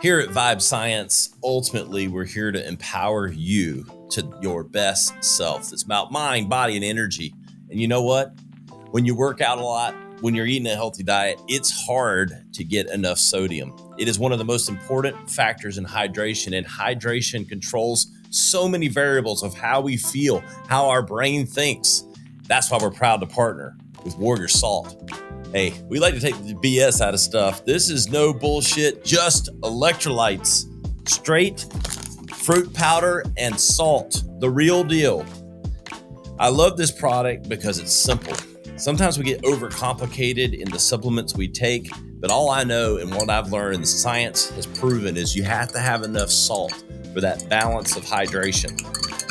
Here at Vibe Science, ultimately, we're here to empower you to your best self. It's about mind, body, and energy. And you know what? When you work out a lot, when you're eating a healthy diet, it's hard to get enough sodium. It is one of the most important factors in hydration, and hydration controls so many variables of how we feel, how our brain thinks. That's why we're proud to partner with Warrior Salt. Hey, we like to take the BS out of stuff. This is no bullshit, just electrolytes, straight fruit powder and salt, the real deal. I love this product because it's simple. Sometimes we get overcomplicated in the supplements we take, but all I know and what I've learned and the science has proven is you have to have enough salt for that balance of hydration.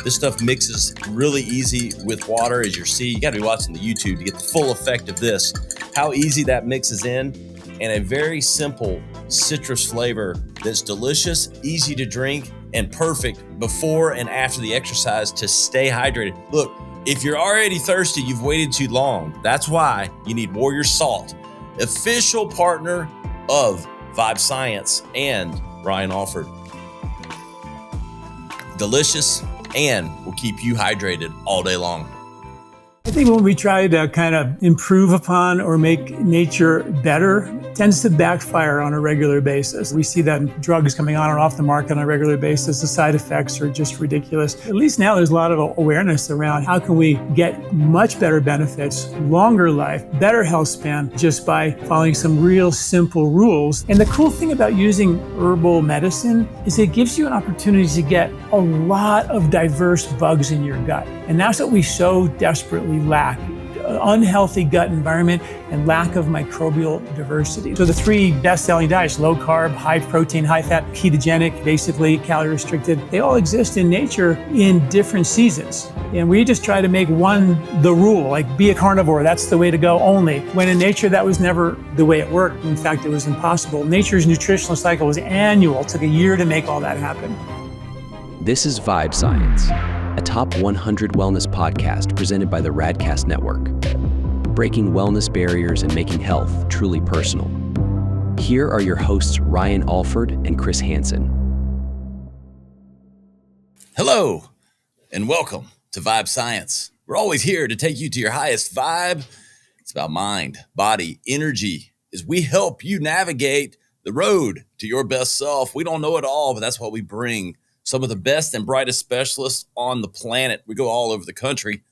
This stuff mixes really easy with water, as you see. You got to be watching the YouTube to get the full effect of this. How easy that mixes in, and a very simple citrus flavor that's delicious, easy to drink, and perfect before and after the exercise to stay hydrated. Look, if you're already thirsty, you've waited too long. That's why you need Warrior Salt, official partner of Vibe Science and Ryan Alford. Delicious, and will keep you hydrated all day long. I think when we try to kind of improve upon or make nature better, it tends to backfire on a regular basis. We see that in drugs coming on and off the market on a regular basis. The side effects are just ridiculous. At least now there's a lot of awareness around how can we get much better benefits, longer life, better health span, just by following some real simple rules. And the cool thing about using herbal medicine is it gives you an opportunity to get a lot of diverse bugs in your gut. And that's what we so desperately lack: unhealthy gut environment and lack of microbial diversity. So the three best-selling diets, low carb, high protein, high fat, ketogenic, basically calorie restricted, they all exist in nature in different seasons. And we just try to make one the rule, like be a carnivore, that's the way to go only. When in nature, that was never the way it worked. In fact, it was impossible. Nature's nutritional cycle was annual. It took a year to make all that happen. This is Vibe Science, a top 100 wellness podcast presented by the Radcast Network, breaking wellness barriers and making health truly personal. Here are your hosts, Ryan Alford and Chris Hansen. Hello, and welcome to Vibe Science. We're always here to take you to your highest vibe. It's about mind, body, energy, as we help you navigate the road to your best self. We don't know it all, but that's what we bring. Some of the best and brightest specialists on the planet. We go all over the country.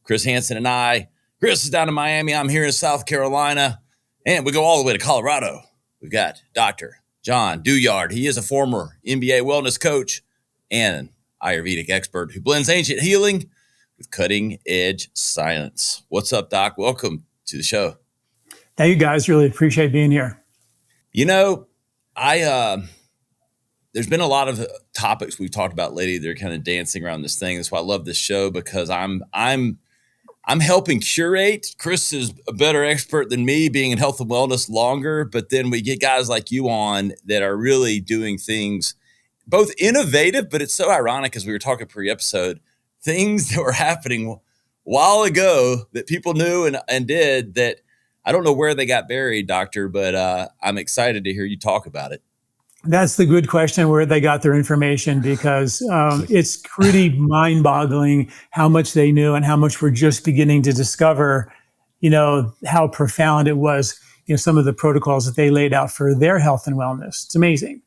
Chris Hansen and I. Chris is down in Miami. I'm here in South Carolina. And we go all the way to Colorado. We've got Dr. John Douillard. He is a former NBA wellness coach and an Ayurvedic expert who blends ancient healing with cutting-edge science. What's up, Doc? Welcome to the show. Thank you, guys. Really appreciate being here. You know, there's been a lot of topics we've talked about lately. They're kind of dancing around this thing. That's why I love this show, because I'm helping curate. Chris is a better expert than me, being in health and wellness longer. But then we get guys like you on that are really doing things both innovative, but it's so ironic, as we were talking pre-episode, things that were happening a while ago that people knew and did that I don't know where they got buried, doctor, but I'm excited to hear you talk about it. That's the good question, where they got their information, because it's pretty mind-boggling how much they knew and how much we're just beginning to discover, how profound it was, some of the protocols that they laid out for their health and wellness. It's amazing.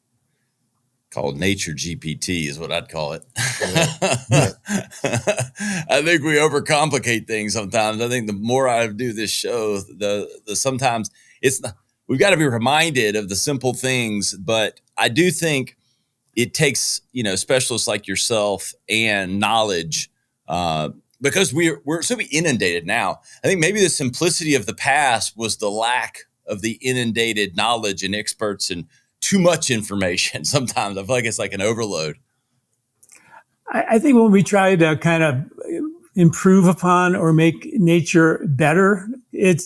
Called Nature GPT is what I'd call it. I think we overcomplicate things sometimes. I think the more I do this show, the sometimes it's not. We've got to be reminded of the simple things, but I do think it takes, specialists like yourself and knowledge, because we're so inundated now. I think maybe the simplicity of the past was the lack of the inundated knowledge and experts and too much information. Sometimes I feel like it's like an overload. I think when we try to kind of improve upon or make nature better, it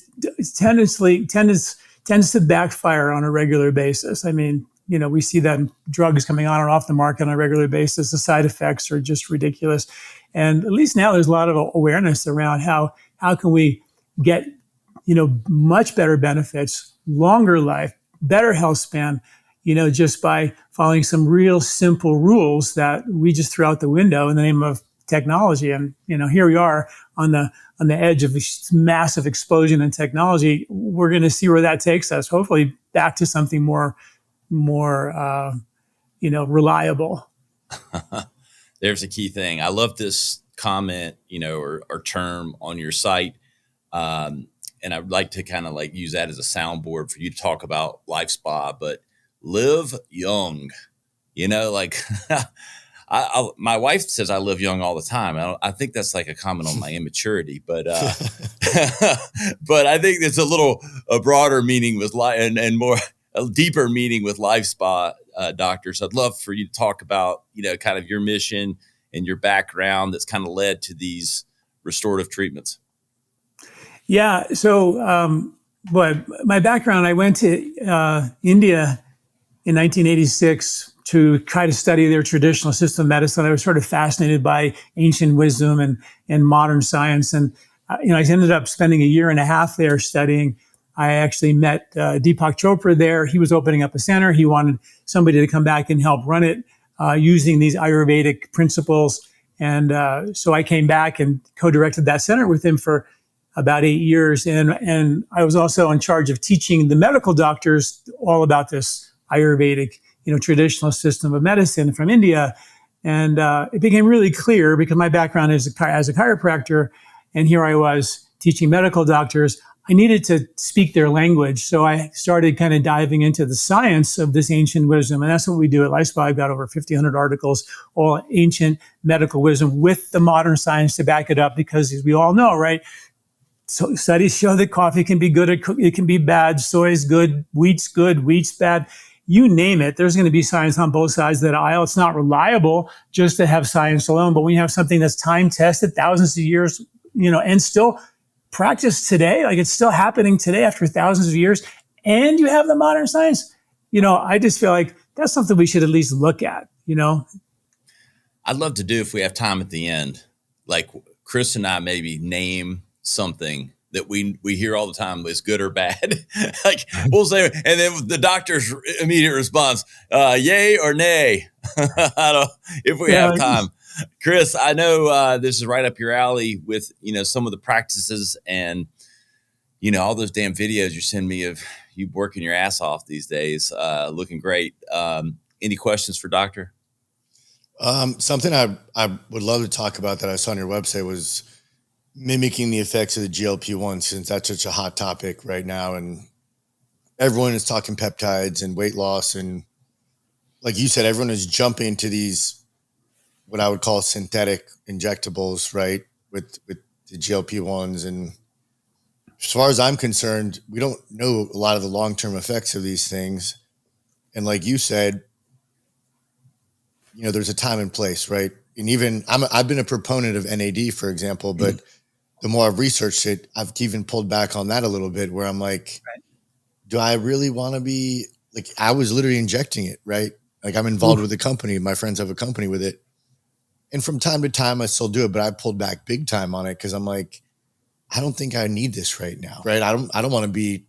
tends to backfire on a regular basis. I mean, we see that in drugs coming on and off the market on a regular basis. The side effects are just ridiculous. And at least now there's a lot of awareness around how can we get, much better benefits, longer life, better health span, just by following some real simple rules that we just threw out the window in the name of technology. And, here we are on the edge of this massive explosion in technology. We're going to see where that takes us, hopefully back to something more reliable. There's a key thing. I love this comment, or term on your site. And I'd like to kind of like use that as a soundboard for you to talk about life spa, but live young, my wife says I live young all the time. I think that's like a comment on my immaturity, but but I think there's a broader meaning with life and more a deeper meaning with life spa doctors. I'd love for you to talk about, kind of your mission and your background that's kind of led to these restorative treatments. Yeah. So, my background, I went to India in 1986 to try to study their traditional system of medicine. I was sort of fascinated by ancient wisdom and modern science. And, I ended up spending a year and a half there studying. I actually met Deepak Chopra there. He was opening up a center. He wanted somebody to come back and help run it using these Ayurvedic principles. And so I came back and co-directed that center with him for about 8 years. And I was also in charge of teaching the medical doctors all about this Ayurvedic, traditional system of medicine from India. And it became really clear because my background is as a chiropractor, and here I was teaching medical doctors, I needed to speak their language. So I started kind of diving into the science of this ancient wisdom. And that's what we do at LifeSpa. I've got over 1,500 articles, all ancient medical wisdom with the modern science to back it up, because as we all know, right? So studies show that coffee can be good, it can be bad, soy is good, wheat's bad. You name it, there's going to be science on both sides of that aisle. It's not reliable just to have science alone, but when you have something that's time tested, thousands of years, and still practiced today, like it's still happening today after thousands of years, and you have the modern science, I just feel like that's something we should at least look at, I'd love to do, if we have time at the end, like Chris and I maybe name something that we hear all the time is good or bad. Like we'll say, and then the doctor's immediate response, yay or nay. If we have time. Chris, I know this is right up your alley with, some of the practices and, all those damn videos you send me of you working your ass off these days, looking great. Any questions for Doctor? Something I would love to talk about that I saw on your website was mimicking the effects of the GLP-1, since that's such a hot topic right now. And everyone is talking peptides and weight loss. And like you said, everyone is jumping to these, what I would call synthetic injectables, right? With the GLP-1s. And as far as I'm concerned, we don't know a lot of the long-term effects of these things. And like you said, there's a time and place, right? And even I've been a proponent of NAD, for example, but the more I've researched it, I've even pulled back on that a little bit, where I'm like, do I really want to be like, I was literally injecting it, right? Like I'm involved with a company. My friends have a company with it. And from time to time I still do it, but I pulled back big time on it. Cause I'm like, I don't think I need this right now. Right. I don't want to be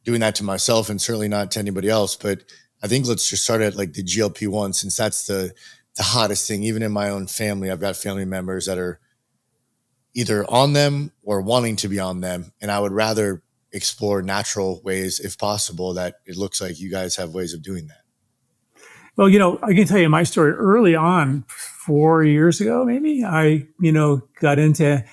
doing that to myself, and certainly not to anybody else. But I think let's just start at like the GLP-1, since that's the hottest thing. Even in my own family, I've got family members that are either on them or wanting to be on them. And I would rather explore natural ways, if possible, that it looks like you guys have ways of doing that. Well, I can tell you my story. Early on, 4 years ago, maybe, I, got into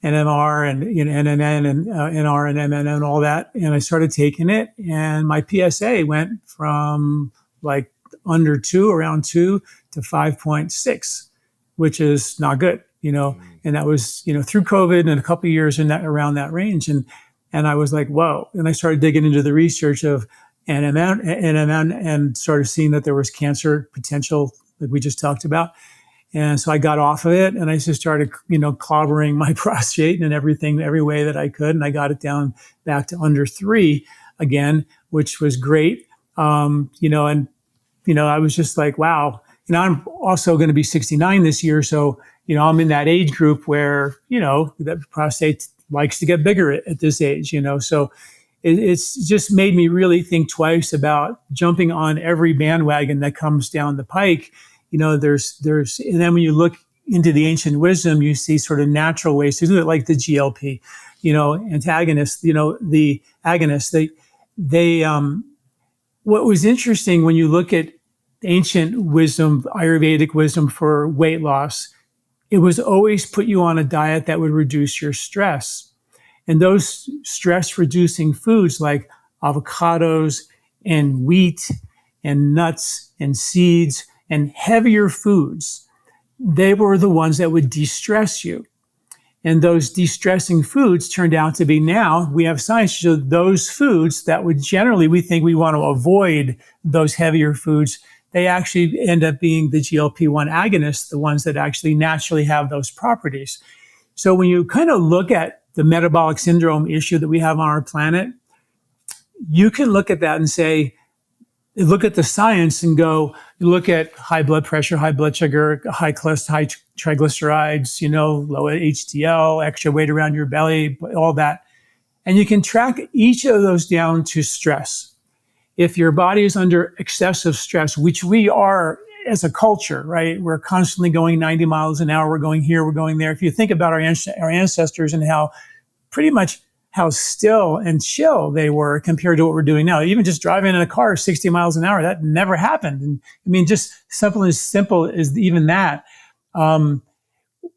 NMR and NMN and NR and MN and all that. And I started taking it, and my PSA went from like under 2, around 2 to 5.6, which is not good, and that was, through COVID and a couple of years in that, around that range. And I was like, whoa. And I started digging into the research of NMN and started seeing that there was cancer potential, like we just talked about. And so I got off of it, and I just started, clobbering my prostate and everything, every way that I could. And I got it down back to under 3 again, which was great. I was just like, wow. I'm also going to be 69 this year. So, I'm in that age group where, the prostate likes to get bigger at this age, So it's just made me really think twice about jumping on every bandwagon that comes down the pike. And then when you look into the ancient wisdom, you see sort of natural ways to do it, like the GLP, antagonists, the agonists. What was interesting when you look at ancient wisdom, Ayurvedic wisdom for weight loss, it was always put you on a diet that would reduce your stress. And those stress-reducing foods like avocados and wheat and nuts and seeds and heavier foods, they were the ones that would de-stress you. And those de-stressing foods turned out to be, now we have science to show those foods that would generally, we think we want to avoid those heavier foods, they actually end up being the GLP-1 agonists, the ones that actually naturally have those properties. So when you kind of look at the metabolic syndrome issue that we have on our planet, you can look at that and say, look at the science and go, you look at high blood pressure, high blood sugar, high cholesterol, high triglycerides, low HDL, extra weight around your belly, all that. And you can track each of those down to stress. If your body is under excessive stress, which we are as a culture, right? We're constantly going 90 miles an hour. We're going here, we're going there. If you think about our ancestors and how pretty much how still and chill they were compared to what we're doing now. Even just driving in a car 60 miles an hour, that never happened. And I mean, just simple as even that.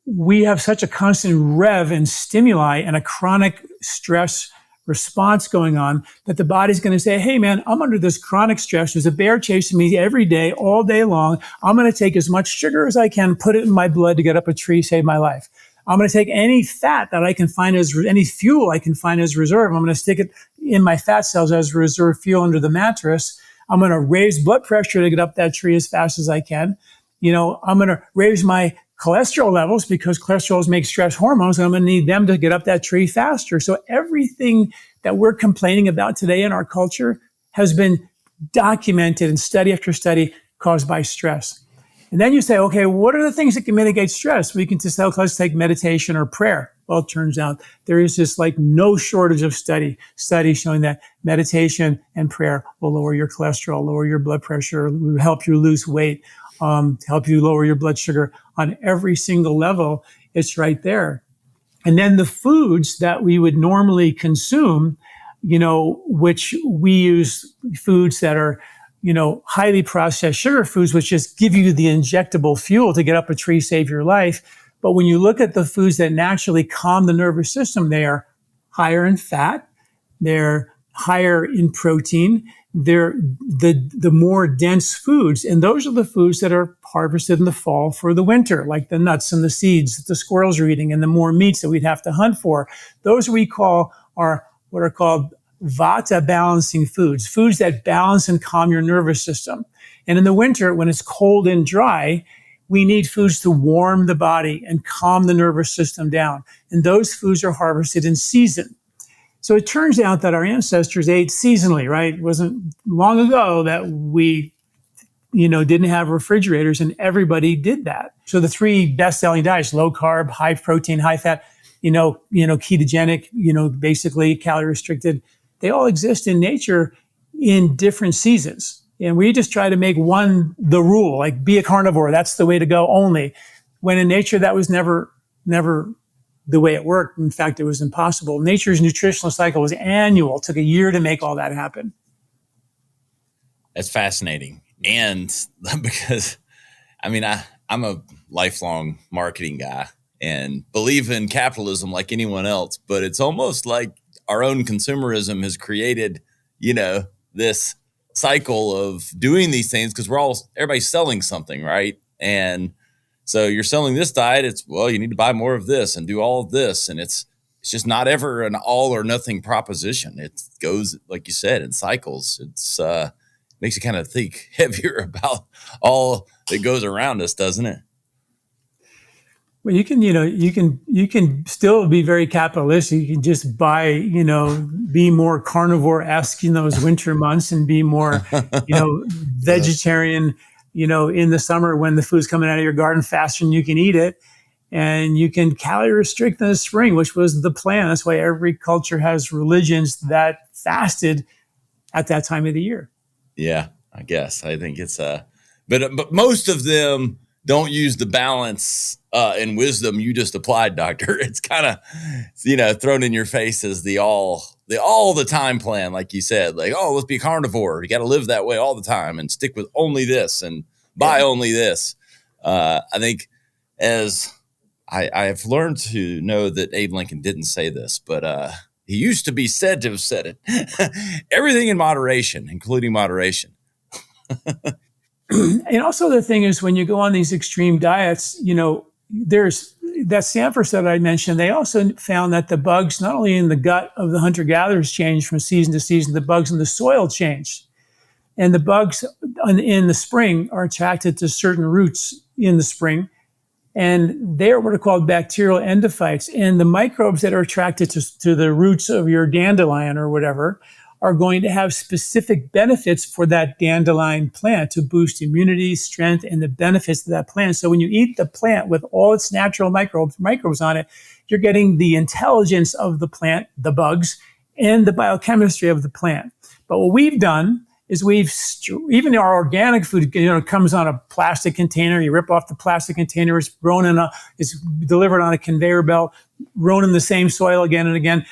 We have such a constant rev and stimuli and a chronic stress response going on that the body's going to say, hey man, I'm under this chronic stress. There's a bear chasing me every day, all day long. I'm going to take as much sugar as I can, put it in my blood to get up a tree, save my life. I'm going to take any fat that I can find any fuel I can find as reserve. I'm going to stick it in my fat cells as reserve fuel under the mattress. I'm going to raise blood pressure to get up that tree as fast as I can. I'm going to raise my cholesterol levels because cholesterol make stress hormones, and I'm going to need them to get up that tree faster. So everything that we're complaining about today in our culture has been documented in study after study caused by stress. And then you say, okay, what are the things that can mitigate stress? We can just say, let's take meditation or prayer. Well, it turns out there is just like no shortage of studies showing that meditation and prayer will lower your cholesterol, lower your blood pressure, will help you lose weight, help you lower your blood sugar on every single level. It's right there. And then the foods that we would normally consume, which we use foods that are, highly processed sugar foods, which just give you the injectable fuel to get up a tree, save your life. But when you look at the foods that naturally calm the nervous system, they are higher in fat, they're higher in protein, they're the more dense foods. And those are the foods that are harvested in the fall for the winter, like the nuts and the seeds that the squirrels are eating and the more meats that we'd have to hunt for. Those we call are what are called Vata balancing foods that balance and calm your nervous system. And in the winter, when it's cold and dry, we need foods to warm the body and calm the nervous system down. And those foods are harvested in season. So it turns out that our ancestors ate seasonally, right? It wasn't long ago that we, didn't have refrigerators, and everybody did that. So the three best-selling diets, low carb, high protein, high fat, ketogenic, basically calorie restricted, they all exist in nature in different seasons. And we just try to make one the rule, like be a carnivore. That's the way to go only. When in nature, that was never the way it worked. In fact, it was impossible. Nature's nutritional cycle was annual. It took a year to make all that happen. That's fascinating. And because, I'm a lifelong marketing guy and believe in capitalism like anyone else, but it's almost like our own consumerism has created, this cycle of doing these things because everybody's selling something, right? And so you're selling this diet. You need to buy more of this and do all of this. And it's just not ever an all or nothing proposition. It goes, like you said, in cycles. It's makes you kind of think heavier about all that goes around us, doesn't it? Well, you can still be very capitalistic. You can just buy, be more carnivore-esque in those winter months and be more, vegetarian, in the summer when the food's coming out of your garden faster than you can eat it. And you can calorie restrict in the spring, which was the plan. That's why every culture has religions that fasted at that time of the year. Yeah, I guess. I think it's but most of them don't use the balance and wisdom you just applied, doctor. It's kind of, thrown in your face as the all the time plan, like you said, like, oh, let's be carnivore. You got to live that way all the time and stick with only this and buy only this. I think as I've learned to know that Abe Lincoln didn't say this, but he used to be said to have said it. Everything in moderation, including moderation. And also the thing is, when you go on these extreme diets, there's that Stanford study I mentioned. They also found that the bugs, not only in the gut of the hunter-gatherers, changed from season to season, the bugs in the soil changed. And the bugs in the spring are attracted to certain roots in the spring. And they're what are called bacterial endophytes. And the microbes that are attracted to the roots of your dandelion or whatever are going to have specific benefits for that dandelion plant to boost immunity, strength, and the benefits of that plant. So when you eat the plant with all its natural microbes on it, you're getting the intelligence of the plant, the bugs, and the biochemistry of the plant. But what we've done is even our organic food, comes on a plastic container. You rip off the plastic container, it's delivered on a conveyor belt, grown in the same soil again and again.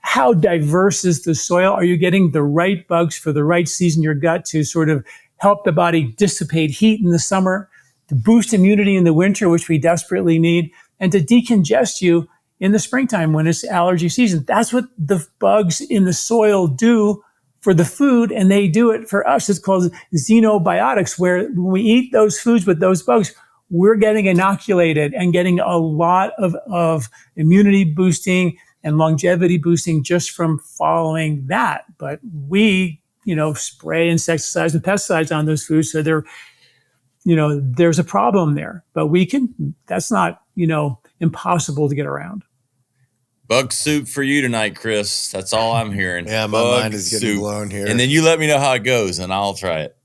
How diverse is the soil? Are you getting the right bugs for the right season in your gut to sort of help the body dissipate heat in the summer, to boost immunity in the winter, which we desperately need, and to decongest you in the springtime when it's allergy season? That's what the bugs in the soil do for the food, and they do it for us. It's called xenobiotics, where when we eat those foods with those bugs, we're getting inoculated and getting a lot of immunity boosting and longevity boosting just from following that. But we, spray insecticides and pesticides on those foods. So there's a problem there, but that's not, impossible to get around. Bug soup for you tonight, Chris. That's all I'm hearing. Yeah, my mind is getting blown here. And then you let me know how it goes and I'll try it.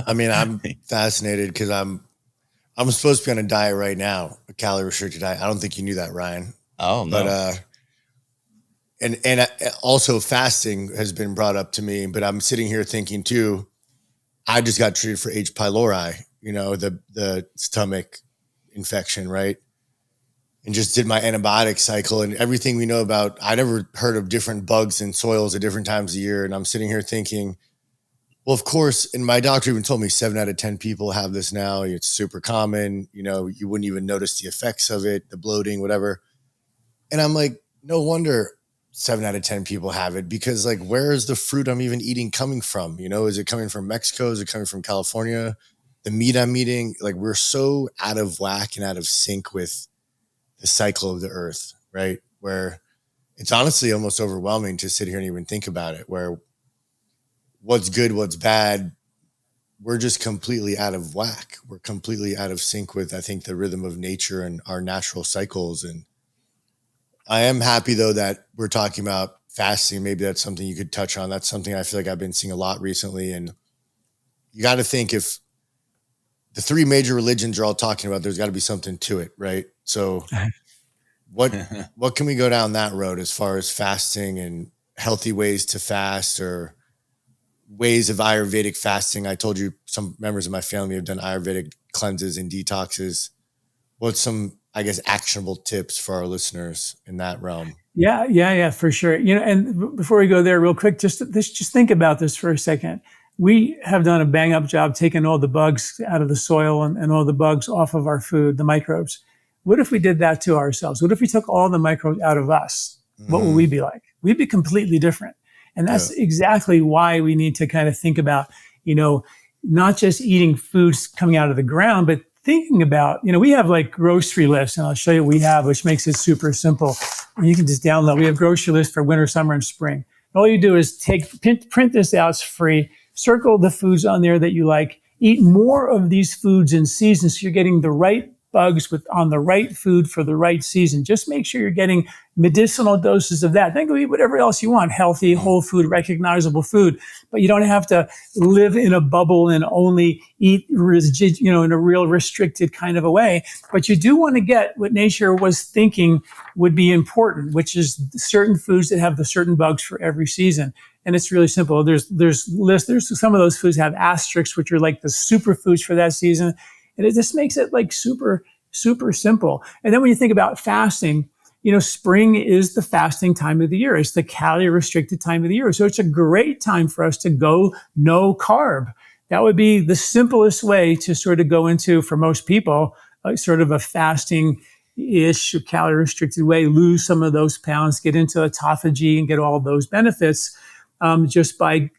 I mean, I'm fascinated because I'm supposed to be on a diet right now, a calorie restricted diet. I don't think you knew that, Ryan. Oh, no. But, and also fasting has been brought up to me, but I'm sitting here thinking too, I just got treated for H. pylori, the stomach infection, right? And just did my antibiotic cycle and everything we know about. I never heard of different bugs in soils at different times of year. And I'm sitting here thinking, well, of course, and my doctor even told me 7 out of 10 people have this now. It's super common. You wouldn't even notice the effects of it, the bloating, whatever. And I'm like, no wonder 7 out of 10 people have it, because like, where is the fruit I'm even eating coming from? Is it coming from Mexico? Is it coming from California? The meat I'm eating, like, we're so out of whack and out of sync with the cycle of the earth, right? Where it's honestly almost overwhelming to sit here and even think about it, where what's good, what's bad, we're just completely out of whack. We're completely out of sync with, I think, the rhythm of nature and our natural cycles. And I am happy though that we're talking about fasting. Maybe that's something you could touch on. That's something I feel like I've been seeing a lot recently. And you got to think, if the 3 major religions are all talking about, there's got to be something to it, right? So what can we go down that road as far as fasting and healthy ways to fast, or ways of Ayurvedic fasting? I told you some members of my family have done Ayurvedic cleanses and detoxes. What's some, I guess, actionable tips for our listeners in that realm? Yeah, for sure. And before we go there real quick, just think about this for a second. We have done a bang up job taking all the bugs out of the soil and all the bugs off of our food, the microbes. What if we did that to ourselves? What if we took all the microbes out of us? What would we be like? We'd be completely different. And that's exactly why we need to kind of think about, not just eating foods coming out of the ground, but thinking about, we have like grocery lists, and I'll show you what we have, which makes it super simple. And you can just download. We have grocery lists for winter, summer, and spring. And all you do is print this out. It's free. Circle the foods on there that you like. Eat more of these foods in season, so you're getting the right bugs on the right food for the right season. Just make sure you're getting medicinal doses of that. Then go eat whatever else you want, healthy, whole food, recognizable food. But you don't have to live in a bubble and only eat, in a real restricted kind of a way. But you do want to get what nature was thinking would be important, which is certain foods that have the certain bugs for every season. And it's really simple. There's some of those foods have asterisks, which are like the superfoods for that season. And it just makes it like super, super simple. And then when you think about fasting, spring is the fasting time of the year. It's the calorie restricted time of the year. So it's a great time for us to go no carb. That would be the simplest way to sort of go into, for most people, sort of a fasting-ish, calorie restricted way, lose some of those pounds, get into autophagy and get all of those benefits just by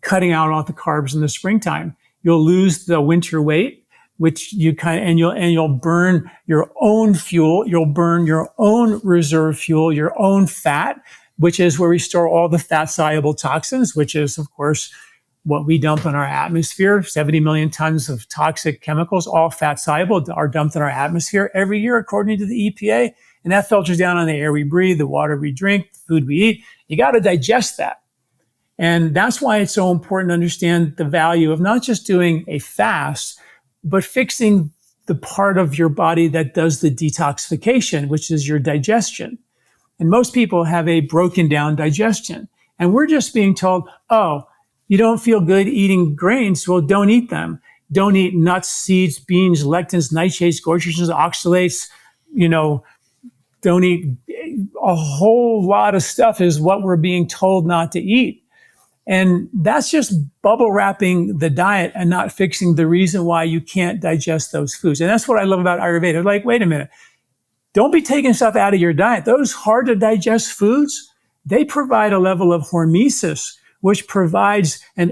cutting out all the carbs in the springtime. You'll lose the winter weight, which you'll burn your own fuel. You'll burn your own reserve fuel, your own fat, which is where we store all the fat soluble toxins, which is, of course, what we dump in our atmosphere. 70 million tons of toxic chemicals, all fat soluble, are dumped in our atmosphere every year, according to the EPA. And that filters down on the air we breathe, the water we drink, the food we eat. You got to digest that. And that's why it's so important to understand the value of not just doing a fast, but fixing the part of your body that does the detoxification, which is your digestion. And most people have a broken down digestion. And we're just being told, oh, you don't feel good eating grains, well, don't eat them. Don't eat nuts, seeds, beans, lectins, nightshades, goitrogens, oxalates. Don't eat a whole lot of stuff is what we're being told not to eat. And that's just bubble wrapping the diet and not fixing the reason why you can't digest those foods. And that's what I love about Ayurveda. Like, wait a minute. Don't be taking stuff out of your diet. Those hard to digest foods, they provide a level of hormesis, which provides a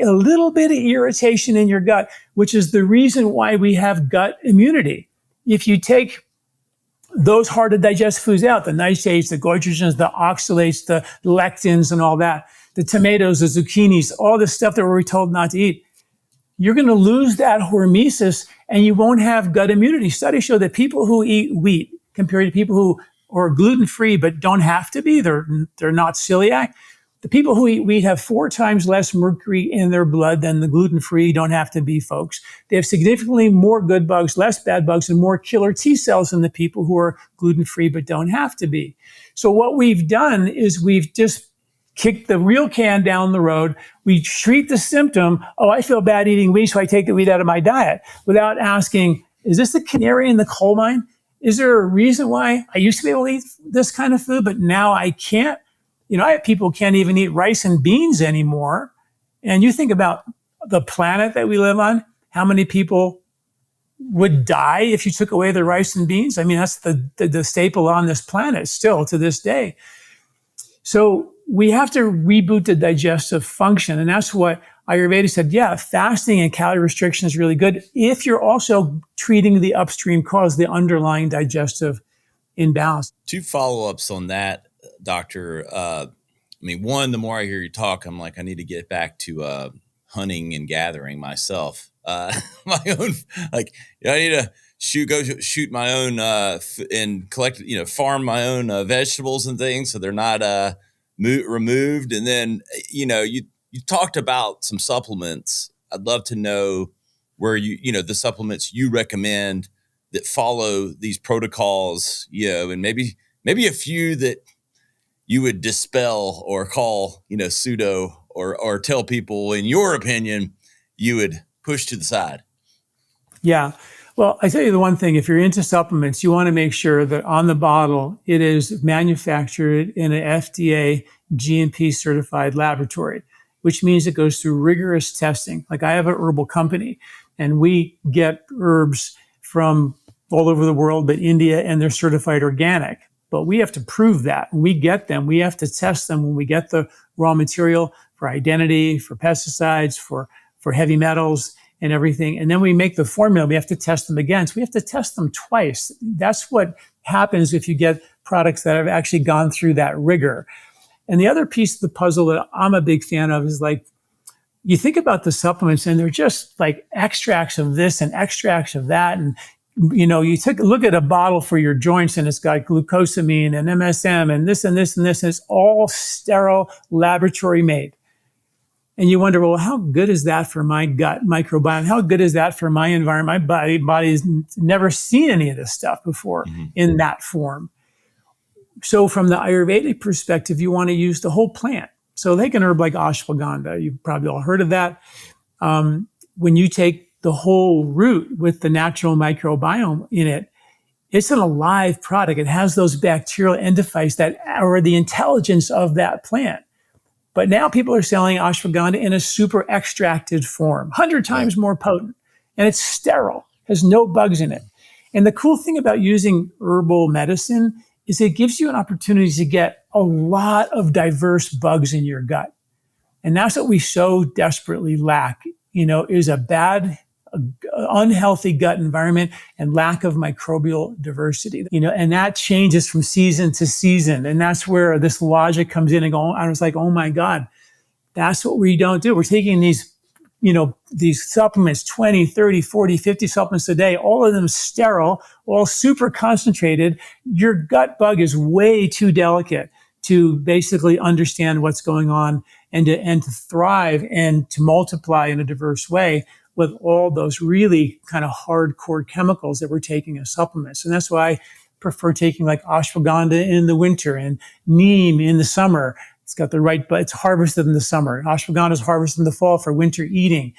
little bit of irritation in your gut, which is the reason why we have gut immunity. If you take those hard to digest foods out, the nightshades, the goitrogens, the oxalates, the lectins and all that, the tomatoes, the zucchinis, all the stuff that we're told not to eat, you're going to lose that hormesis and you won't have gut immunity. Studies show that people who eat wheat compared to people who are gluten-free but don't have to be, they're not celiac, the people who eat wheat have 4 times less mercury in their blood than the gluten-free don't have to be folks. They have significantly more good bugs, less bad bugs, and more killer T cells than the people who are gluten-free but don't have to be. So what we've done is we've just kicked the real can down the road. We treat the symptom, oh, I feel bad eating wheat, so I take the wheat out of my diet, without asking, is this the canary in the coal mine? Is there a reason why I used to be able to eat this kind of food, but now I can't? I have people who can't even eat rice and beans anymore. And you think about the planet that we live on, how many people would die if you took away the rice and beans? I mean, that's the staple on this planet still to this day. So we have to reboot the digestive function. And that's what Ayurveda said, yeah, fasting and calorie restriction is really good if you're also treating the upstream cause, the underlying digestive imbalance. 2 follow-ups on that, Doctor. One, the more I hear you talk, I'm like, I need to get back to hunting and gathering myself. My own, I need to shoot my own and collect, farm my own vegetables and things so they're not removed. And then, you talked about some supplements. I'd love to know where the supplements you recommend that follow these protocols, and maybe a few that you would dispel or call, pseudo or tell people, in your opinion, you would push to the side. Yeah. Well, I tell you the one thing, if you're into supplements, you want to make sure that on the bottle, it is manufactured in an FDA GMP certified laboratory, which means it goes through rigorous testing. Like I have an herbal company and we get herbs from all over the world, but India, and they're certified organic. But we have to prove that. When we get them, we have to test them when we get the raw material for identity, for pesticides, for heavy metals and everything. And then we make the formula, we have to test them again. So we have to test them twice. That's what happens if you get products that have actually gone through that rigor. And the other piece of the puzzle that I'm a big fan of is you think about the supplements and they're just like extracts of this and extracts of that. And you take a look at a bottle for your joints and it's got glucosamine and MSM and this and this and this, and it's all sterile, laboratory made. And you wonder, well, how good is that for my gut microbiome? How good is that for my environment? My body's never seen any of this stuff before in that form. So from the Ayurvedic perspective, you want to use the whole plant. So take an herb like ashwagandha. You've probably all heard of that. When you take the whole root with the natural microbiome in it, it's an alive product. It has those bacterial endophytes that are the intelligence of that plant. But now people are selling ashwagandha in a super extracted form, 100 times more potent. And it's sterile, has no bugs in it. And the cool thing about using herbal medicine is it gives you an opportunity to get a lot of diverse bugs in your gut. And that's what we so desperately lack, is a bad, unhealthy gut environment and lack of microbial diversity, and that changes from season to season. And that's where this logic comes in and I was like, oh my God, that's what we don't do. We're taking these supplements, 20, 30, 40, 50 supplements a day, all of them sterile, all super concentrated. Your gut bug is way too delicate to basically understand what's going on and to thrive and to multiply in a diverse way with all those really kind of hardcore chemicals that we're taking as supplements. And that's why I prefer taking like ashwagandha in the winter and neem in the summer. It's got the right, but it's harvested in the summer. Ashwagandha is harvested in the fall for winter eating.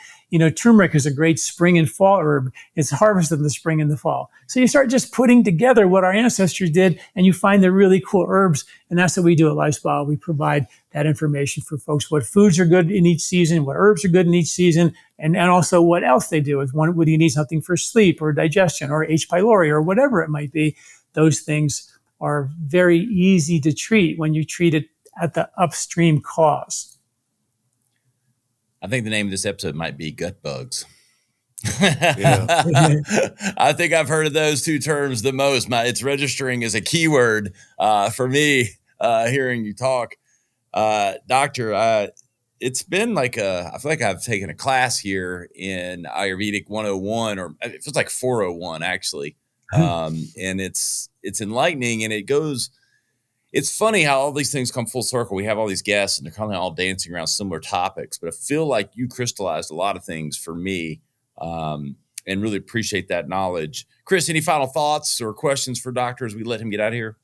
Turmeric is a great spring and fall herb. It's harvested in the spring and the fall. So you start just putting together what our ancestors did, and you find the really cool herbs. And that's what we do at Lifestyle. We provide that information for folks, what foods are good in each season, what herbs are good in each season, and also what else they do. If would you need something for sleep or digestion or H. pylori or whatever it might be, those things are very easy to treat when you treat it at the upstream cause. I think the name of this episode might be gut bugs. Yeah. I think I've heard of those two terms the most. It's registering as a keyword for me hearing you talk. Doctor, it's been like I feel like I've taken a class here in Ayurvedic 101, or it feels like 401 actually. And it's enlightening, and it's funny how all these things come full circle. We have all these guests and they're kind of all dancing around similar topics, but I feel like you crystallized a lot of things for me, and really appreciate that knowledge. Chris, any final thoughts or questions for Doctor as we let him get out of here?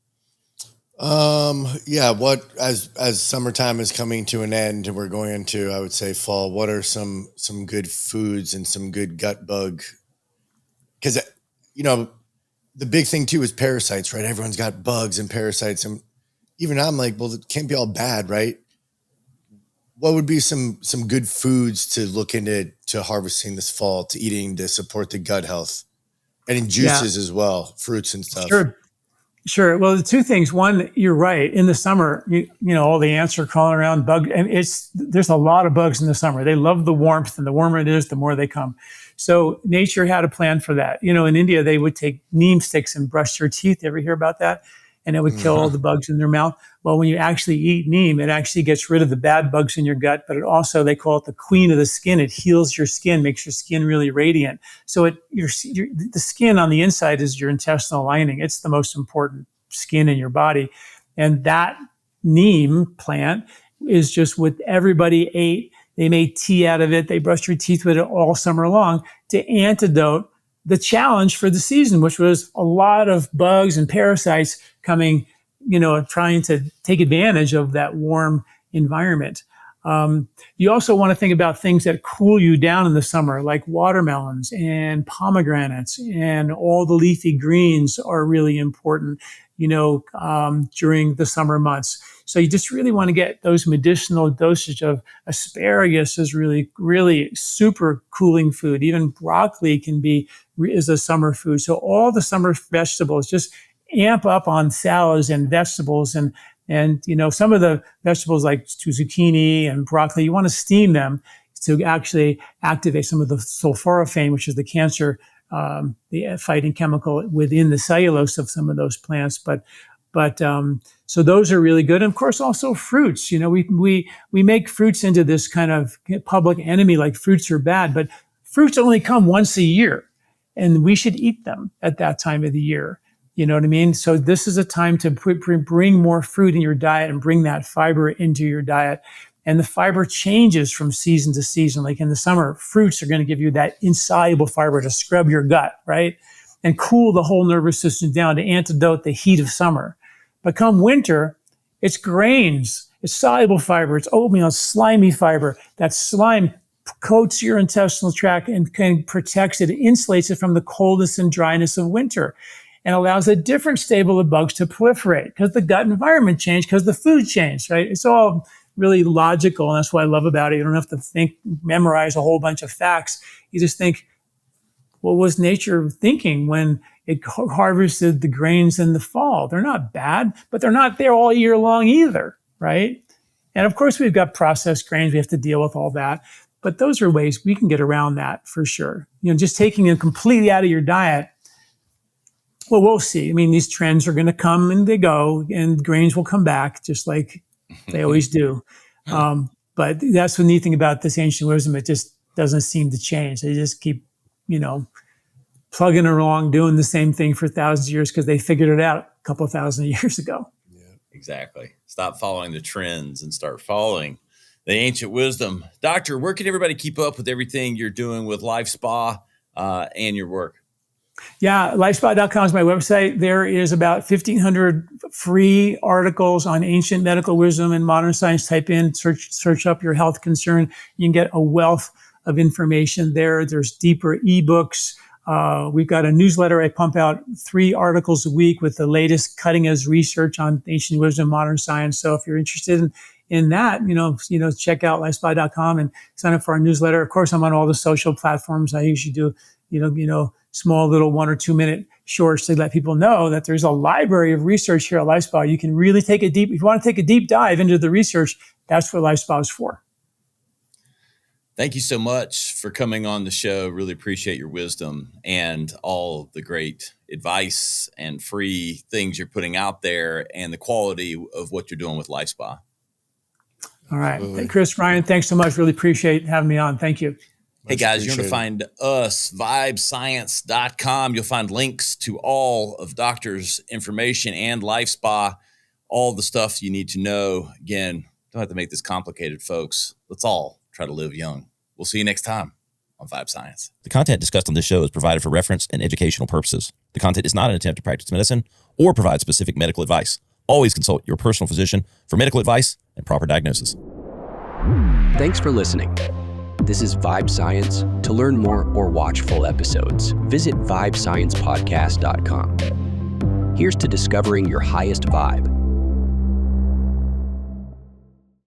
Yeah. As summertime is coming to an end and we're going into, I would say, fall, what are some good foods and some good gut bug? Because, the big thing too is parasites, right? Everyone's got bugs and parasites, and even I'm like, well, it can't be all bad, right? What would be some good foods to look into to harvesting this fall, to eating to support the gut health, and in juices as well, fruits and stuff? Sure. Well, the two things. One, you're right. In the summer, all the ants are crawling around. There's a lot of bugs in the summer. They love the warmth, and the warmer it is, the more they come. So nature had a plan for that. In India, they would take neem sticks and brush their teeth. You ever hear about that? And it would kill all the bugs in their mouth. Well, when you actually eat neem, it actually gets rid of the bad bugs in your gut, but it also, they call it the queen of the skin. It heals your skin, makes your skin really radiant. So the skin on the inside is your intestinal lining. It's the most important skin in your body. And that neem plant is just what everybody ate. They made tea out of it. They brushed your teeth with it all summer long to antidote the challenge for the season, which was a lot of bugs and parasites coming, trying to take advantage of that warm environment. You also want to think about things that cool you down in the summer, like watermelons and pomegranates, and all the leafy greens are really important, during the summer months. So you just really want to get those medicinal dosage of asparagus is really, really super cooling food. Even broccoli is a summer food. So all the summer vegetables, just amp up on salads and vegetables, and some of the vegetables like zucchini and broccoli, you want to steam them to actually activate some of the sulforaphane, which is the cancer the fighting chemical within the cellulose of some of those plants. So those are really good. And of course, also fruits. We make fruits into this kind of public enemy, like fruits are bad, but fruits only come once a year, and we should eat them at that time of the year. You know what I mean? So this is a time to bring more fruit in your diet and bring that fiber into your diet. And the fiber changes from season to season. Like in the summer, fruits are going to give you that insoluble fiber to scrub your gut, right? And cool the whole nervous system down to antidote the heat of summer. But come winter, It's grains, it's soluble fiber, it's oatmeal, it's slimy fiber. That slime coats your intestinal tract and protects it, insulates it from the coldness and dryness of winter, and allows a different stable of bugs to proliferate because the gut environment changed, because the food changed, right? It's all really logical, and that's what I love about it. You don't have to memorize a whole bunch of facts. You just think, what was nature thinking when it harvested the grains in the fall? They're not bad, but they're not there all year long either, right? And of course, we've got processed grains. We have to deal with all that. But those are ways we can get around that for sure. Just taking it completely out of your diet, well, we'll see. I mean, these trends are going to come and they go, and grains will come back just like they always do. But that's the neat thing about this ancient wisdom. It just doesn't seem to change. They just keep, plugging along, doing the same thing for thousands of years because they figured it out a couple of thousand years ago. Yeah, exactly. Stop following the trends and start following the ancient wisdom. Doctor, where can everybody keep up with everything you're doing with Life Spa and your work? Yeah, lifespa.com is my website. There is about 1,500 free articles on ancient medical wisdom and modern science. Type in, search up your health concern. You can get a wealth of information there. There's deeper ebooks. We've got a newsletter. I pump out 3 articles a week with the latest cutting edge research on ancient wisdom, modern science. So if you're interested in that, check out lifespa.com and sign up for our newsletter. Of course, I'm on all the social platforms. I usually do, small little 1 or 2 minute shorts to let people know that there's a library of research here at LifeSpa. You can really if you want to take a deep dive into the research, that's what LifeSpa is for. Thank you so much for coming on the show. Really appreciate your wisdom and all the great advice and free things you're putting out there and the quality of what you're doing with LifeSpa. All right. Hey, Chris, Ryan, thanks so much. Really appreciate having me on. Thank you. Hey guys, you're going to find us, vibescience.com. You'll find links to all of Doctor's information and LifeSpa, all the stuff you need to know. Again, don't have to make this complicated, folks. Let's all try to live young. We'll see you next time on Vibe Science. The content discussed on this show is provided for reference and educational purposes. The content is not an attempt to practice medicine or provide specific medical advice. Always consult your personal physician for medical advice and proper diagnosis. Thanks for listening. This is Vibe Science. To learn more or watch full episodes, visit vibesciencepodcast.com. Here's to discovering your highest vibe.